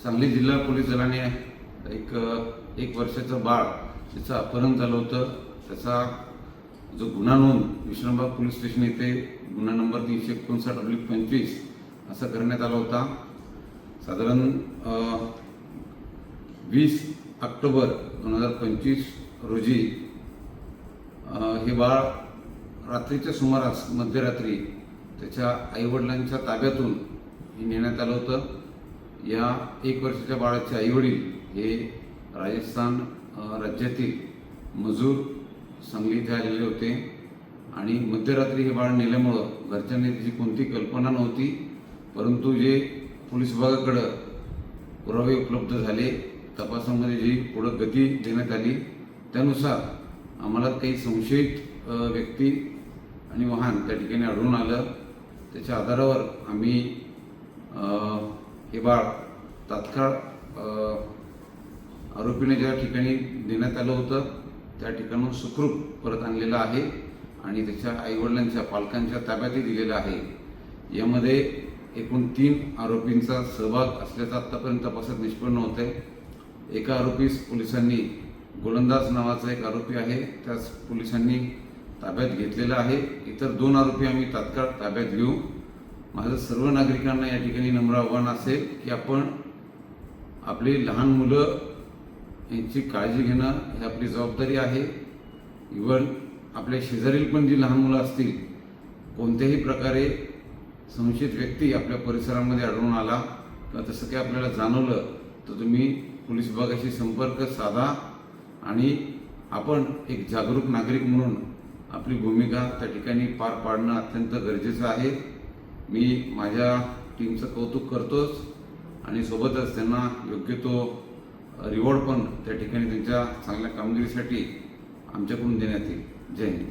सांगली जिल्हा पोलीस दलाने एक वर्षाचं बाळ त्याचं अपहरण झालं होतं. त्याचा जो गुन्हा नोंद विश्रामबाग पोलीस स्टेशन येथे गुन्हा नंबर 359/25 असा करण्यात आला होता. साधारण 20 ऑक्टोबर 2025 रोजी हे बाळ रात्रीच्या सुमारास मध्यरात्री त्याच्या आईवडिलांच्या ताब्यातून हे नेण्यात आलं होतं. या 1 वर्षाच्या बाळाचे आईवडील हे राजस्थान राज्यातील मजूर सांगली इथे आलेले होते आणि मध्यरात्री हे बाळ नेल्यामुळं घरच्यांनी त्याची कोणती कल्पना नव्हती. परंतु जे पोलीस विभागाकडं पुरावे उपलब्ध झाले, तपासामध्ये जी पुढं गती देण्यात आली त्यानुसार आम्हाला काही संशयित व्यक्ती आणि वाहन त्या ठिकाणी आढळून आलं. त्याच्या आधारावर आम्ही हे बाळ तात्काळ आरोपीने ज्या ठिकाणी देण्यात आलं होतं त्या ठिकाणून सुखरूप परत आणलेलं आहे आणि त्याच्या आईवडिलांच्या पालकांच्या ताब्यातही दिलेलं आहे. यामध्ये एकूण 3 आरोपींचा सहभाग असल्याचं आत्तापर्यंत तपासात निष्पन्न होत आहे. एका आरोपीस पोलिसांनी गोलंदाज नावाचा एक आरोपी आहे, त्यास पोलिसांनी ताब्यात घेतलेला आहे. इतर 2 आरोपी आम्ही तात्काळ ताब्यात घेऊ. माझं सर्व नागरिकांना या ठिकाणी नम्र आव्हान असेल की आपण आपली लहान मुलं यांची काळजी घेणं ही आपली जबाबदारी आहे. इव्हन आपल्या शेजारील पण जी लहान मुलं असतील, कोणत्याही प्रकारे संशयित व्यक्ती आपल्या परिसरामध्ये आढळून आला किंवा तसं काही आपल्याला जाणवलं तर तुम्ही पोलीस विभागाशी संपर्क साधा आणि आपण एक जागरूक नागरिक म्हणून आपली भूमिका त्या ठिकाणी पार पाडणं अत्यंत गरजेचं आहे. मी माझ्या टीमचं कौतुक करतोच आणि सोबतच त्यांना योग्य तो रिवॉर्ड पण त्या ठिकाणी त्यांच्या चांगल्या कामगिरीसाठी आमच्याकडून देण्यात येईल. जय हिंद.